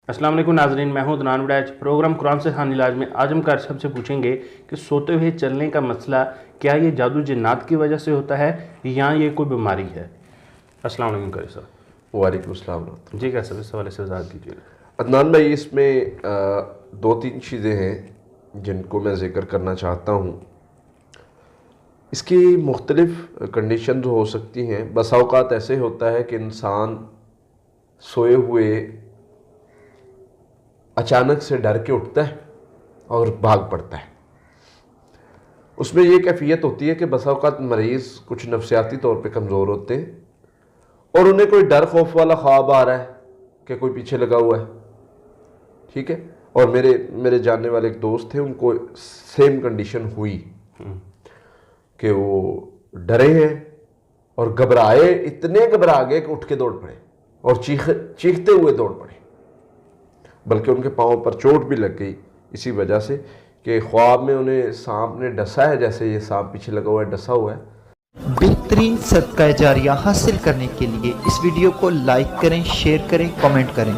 अस्सलाम वालेकुम नाज़रीन, मैं हूं अदनान वड़ैच। प्रोग्राम कुरान से खान इलाज में आज हम कार सबसे पूछेंगे कि सोते हुए चलने का मसला क्या ये जादू जिन्नात की वजह से होता है या ये कोई बीमारी है। अस्सलाम वालेकुम कारी साहब। वालेकुम अस्सलाम। जी कैसे इस हवाले से वजाहत कीजिएगा। अदनान भाई, इसमें दो तीन चीज़ें हैं जिनको मैं ज़िक्र करना चाहता हूँ। इसकी मुख्तलिफ़ कंडीशन हो सकती हैं। बसा औक़ात ऐसे होता है कि इंसान सोए हुए अचानक से डर के उठता है और भाग पड़ता है। उसमें ये कैफियत होती है कि बसा औक़ात मरीज़ कुछ नफसियाती तौर पे कमज़ोर होते हैं और उन्हें कोई डर खौफ वाला ख्वाब आ रहा है कि कोई पीछे लगा हुआ है, ठीक है। और मेरे जानने वाले एक दोस्त थे, उनको सेम कंडीशन हुई कि वो डरे हैं और घबराए, इतने घबरा गए कि उठ के दौड़ पड़े और चीखते हुए दौड़ पड़े, बल्कि उनके पाँव पर चोट भी लग गई इसी वजह से कि ख्वाब में उन्हें सांप ने डसा है, जैसे ये सांप पीछे लगा हुआ है, डसा हुआ है। बेहतरीन सदका जारिया हासिल करने के लिए इस वीडियो को लाइक करें, शेयर करें, कमेंट करें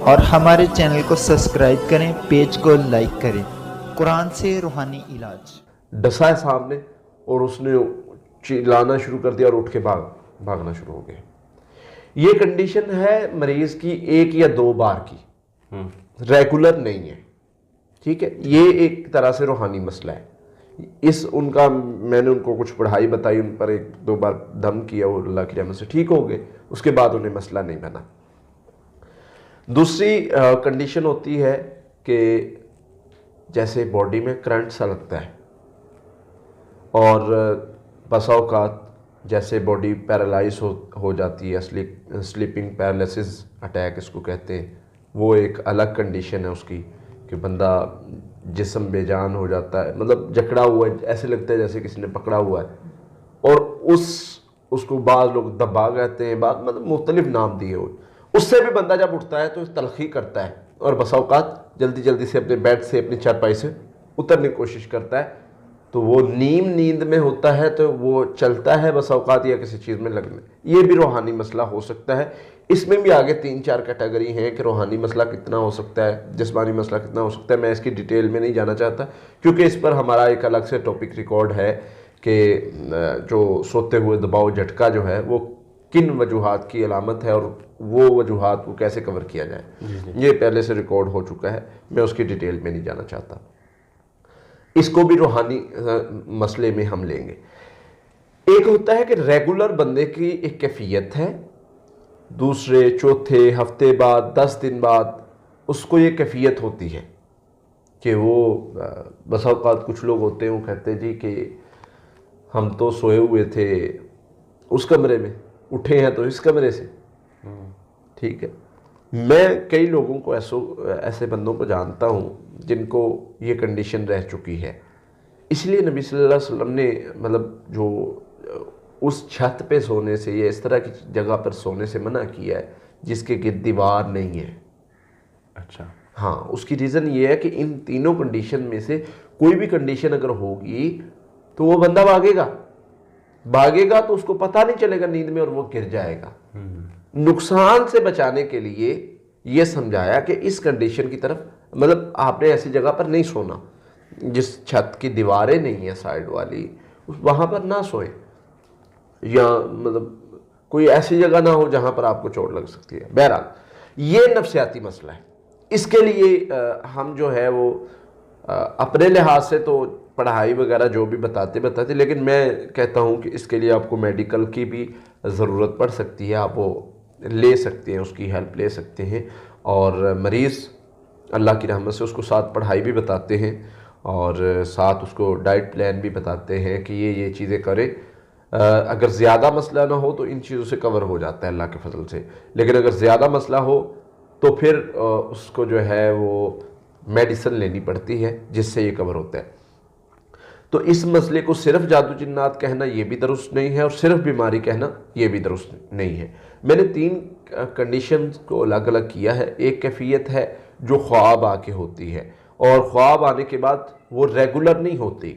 और हमारे चैनल को सब्सक्राइब करें, पेज को लाइक करें। कुरान से रूहानी इलाज। डसा है सांप ने और उसने चिल्लाना शुरू कर दिया और उठ के भागना शुरू हो गए। ये कंडीशन है मरीज़ की एक या दो बार की, रेगुलर नहीं है, ठीक है। ये एक तरह से रूहानी मसला है। मैंने उनको कुछ पढ़ाई बताई, उन पर एक दो बार दम किया, वो अल्लाह की रहमत से ठीक हो गए। उसके बाद उन्हें मसला नहीं बना। दूसरी कंडीशन होती है कि जैसे बॉडी में करंट सा लगता है और बसा औक़ात जैसे बॉडी पैरालाइज हो जाती है, स्लीपिंग पैरालिसिस अटैक इसको कहते हैं। वो एक अलग कंडीशन है उसकी कि बंदा जिस्म बेजान हो जाता है, मतलब जकड़ा हुआ है, ऐसे लगता है जैसे किसी ने पकड़ा हुआ है। और उसको बाद लोग दबाग कहते हैं, बाद मतलब मुख्तलिफ नाम दिए हुए। उससे भी बंदा जब उठता है तो तलखी करता है और बसा औक़ात जल्दी जल्दी से अपने बेड से, अपनी चारपाई से उतरने की कोशिश करता है। तो वो नींद में होता है तो वो चलता है बसा औक़ात या किसी चीज़ में लगने, ये भी रूहानी मसला हो सकता है। इसमें भी आगे 3-4 कैटेगरी हैं कि रूहानी मसला कितना हो सकता है, जिस्मानी मसला कितना हो सकता है। मैं इसकी डिटेल में नहीं जाना चाहता क्योंकि इस पर हमारा एक अलग से टॉपिक रिकॉर्ड है कि जो सोते हुए दबाव झटका जो है वो किन वजूहात की अलामत है और वो वजूहात को कैसे कवर किया जाए, ये पहले से रिकॉर्ड हो चुका है। मैं उसकी डिटेल में नहीं जाना चाहता। इसको भी रूहानी मसले में हम लेंगे। एक होता है कि रेगुलर बंदे की एक कैफियत है, दूसरे चौथे हफ्ते बाद 10 दिन बाद उसको ये कैफियत होती है कि वो बसा औक़ात कुछ लोग होते हैं, वो कहते हैं जी कि हम तो सोए हुए थे उस कमरे में, उठे हैं तो इस कमरे से, ठीक है। मैं कई लोगों को ऐसे बंदों को जानता हूँ जिनको ये कंडीशन रह चुकी है। इसलिए नबी सल्लल्लाहु अलैहि वसल्लम ने मतलब जो उस छत पे सोने से या इस तरह की जगह पर सोने से मना किया है जिसके गिर्द दीवार नहीं है। अच्छा, हाँ, उसकी रीज़न ये है कि इन तीनों कंडीशन में से कोई भी कंडीशन अगर होगी तो वो बंदा भागेगा तो उसको पता नहीं चलेगा नींद में और वो गिर जाएगा। नुकसान से बचाने के लिए ये समझाया कि इस कंडीशन की तरफ, मतलब आपने ऐसी जगह पर नहीं सोना जिस छत की दीवारें नहीं है साइड वाली, वहाँ पर ना सोए, या मतलब कोई ऐसी जगह ना हो जहाँ पर आपको चोट लग सकती है। बहरहाल ये नफसियाती मसला है। इसके लिए हम जो है वो अपने लिहाज से तो पढ़ाई वगैरह जो भी बताते, लेकिन मैं कहता हूँ कि इसके लिए आपको मेडिकल की भी ज़रूरत पड़ सकती है। आप वो ले सकते हैं, उसकी हेल्प ले सकते हैं और मरीज़ अल्लाह की रहमत से उसको साथ पढ़ाई भी बताते हैं और साथ उसको डाइट प्लान भी बताते हैं कि ये चीज़ें करे। अगर ज़्यादा मसला ना हो तो इन चीज़ों से कवर हो जाता है अल्लाह के फजल से, लेकिन अगर ज़्यादा मसला हो तो फिर उसको जो है वो मेडिसिन लेनी पड़ती है जिससे ये कवर होता है। तो इस मसले को सिर्फ जादू जिन्नात कहना ये भी दुरुस्त नहीं है और सिर्फ बीमारी कहना ये भी दुरुस्त नहीं है। मैंने 3 कंडीशंस को अलग अलग किया है। एक कैफियत है जो ख्वाब आके होती है और ख्वाब आने के बाद वो रेगुलर नहीं होती,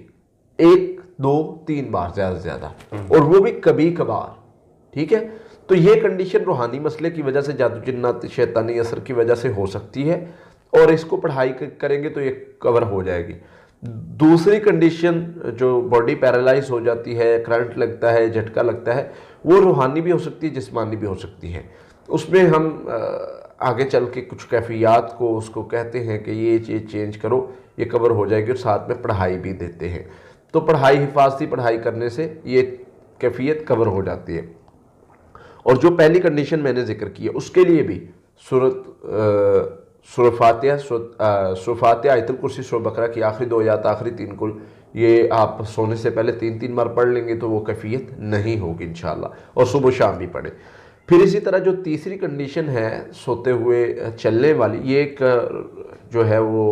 1, 2, 3 बार ज़्यादा से ज़्यादा, और वो भी कभी कभार, ठीक है। तो تو یہ کنڈیشن روحانی مسئلے کی وجہ سے، جادو جنات شیطانی اثر کی وجہ سے ہو سکتی ہے، اور اس کو پڑھائی کریں گے تو یہ کور ہو جائے گی۔ دوسری کنڈیشن جو باڈی پیرالائز ہو جاتی ہے، کرنٹ لگتا ہے، جھٹکا لگتا ہے، وہ روحانی بھی ہو سکتی ہے، جسمانی بھی ہو سکتی ہے۔ اس میں ہم آگے چل کے کچھ کیفیات کو اس کو کہتے ہیں کہ یہ چیز چینج کرو، یہ کور ہو جائے گی، اور ساتھ میں پڑھائی بھی دیتے ہیں۔ تو پڑھائی، حفاظتی پڑھائی کرنے سے یہ کیفیت کور ہو جاتی ہے۔ اور جو پہلی کنڈیشن میں نے ذکر کی ہے اس کے لیے بھی سورہ فاتحہ، آیت الکرسی، سورہ بقرہ کی آخری 2 آیات، آخری 3 کل، یہ آپ سونے سے پہلے 3 بار پڑھ لیں گے تو وہ کیفیت نہیں ہوگی انشاءاللہ، اور صبح و شام بھی پڑھیں۔ پھر اسی طرح جو تیسری کنڈیشن ہے سوتے ہوئے چلنے والی، یہ ایک جو ہے وہ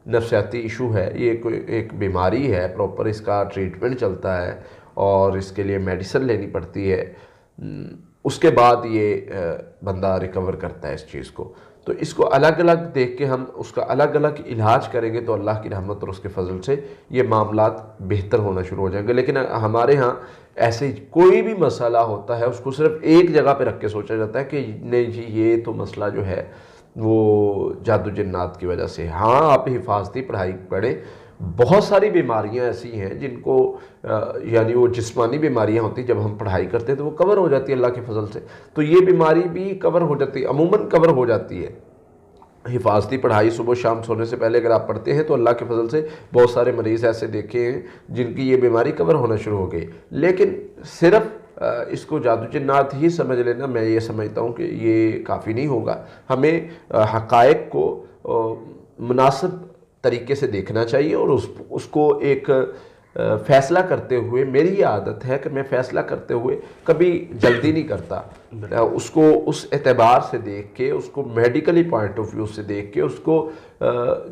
نفسیاتی ایشو ہے، یہ ایک بیماری ہے، پراپر اس کا ٹریٹمنٹ چلتا ہے اور اس کے لیے میڈیسن لینی پڑتی ہے، اس کے بعد یہ بندہ ریکور کرتا ہے اس چیز کو۔ تو اس کو الگ الگ دیکھ کے ہم اس کا الگ الگ علاج کریں گے تو اللہ کی رحمت اور اس کے فضل سے یہ معاملات بہتر ہونا شروع ہو جائیں گے۔ لیکن ہمارے ہاں ایسے کوئی بھی مسئلہ ہوتا ہے اس کو صرف ایک جگہ پہ رکھ کے سوچا جاتا ہے کہ نہیں جی یہ تو مسئلہ جو ہے وہ جادو جنات کی وجہ سے۔ ہاں آپ حفاظتی پڑھائی پڑھیں، بہت ساری بیماریاں ایسی ہیں جن کو یعنی وہ جسمانی بیماریاں ہوتی ہیں، جب ہم پڑھائی کرتے ہیں تو وہ کور ہو جاتی ہے اللہ کے فضل سے، تو یہ بیماری بھی کور ہو جاتی ہے، عموماً کور ہو جاتی ہے۔ حفاظتی پڑھائی صبح شام سونے سے پہلے اگر آپ پڑھتے ہیں تو اللہ کے فضل سے بہت سارے مریض ایسے دیکھے ہیں جن کی یہ بیماری کور ہونا شروع ہو گئی۔ لیکن صرف اس کو جادو جنات ہی سمجھ لینا، میں یہ سمجھتا ہوں کہ یہ کافی نہیں ہوگا۔ ہمیں حقائق کو مناسب طریقے سے دیکھنا چاہیے اور اس کو ایک فیصلہ کرتے ہوئے، میری یہ عادت ہے کہ میں فیصلہ کرتے ہوئے کبھی جلدی نہیں کرتا، اس کو اس اعتبار سے دیکھ کے، اس کو میڈیکلی پوائنٹ آف ویو سے دیکھ کے، اس کو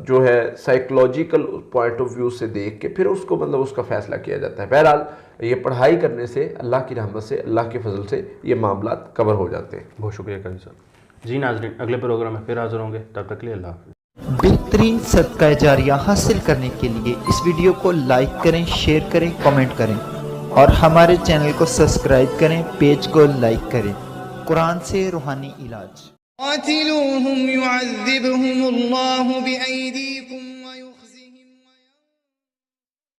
جو ہے سائیکولوجیکل پوائنٹ آف ویو سے دیکھ کے پھر اس کو مطلب اس کا فیصلہ کیا جاتا ہے۔ بہرحال یہ پڑھائی کرنے سے اللہ کی رحمت سے، اللہ کے فضل سے یہ معاملات کور ہو جاتے ہیں۔ بہت شکریہ قاضی صاحب۔ جی ناظرین، اگلے پروگرام میں پھر حاضر ہوں گے، تب تک کے لیے اللہ حافظ۔ بہترین صدقہ جاریہ حاصل کرنے کے لیے اس ویڈیو کو لائک کریں، شیئر کریں، کمنٹ کریں اور ہمارے چینل کو سبسکرائب کریں، پیج کو لائک کریں۔ قرآن سے روحانی علاج۔ قاتلوہم یعذبہم اللہ بأیدیکم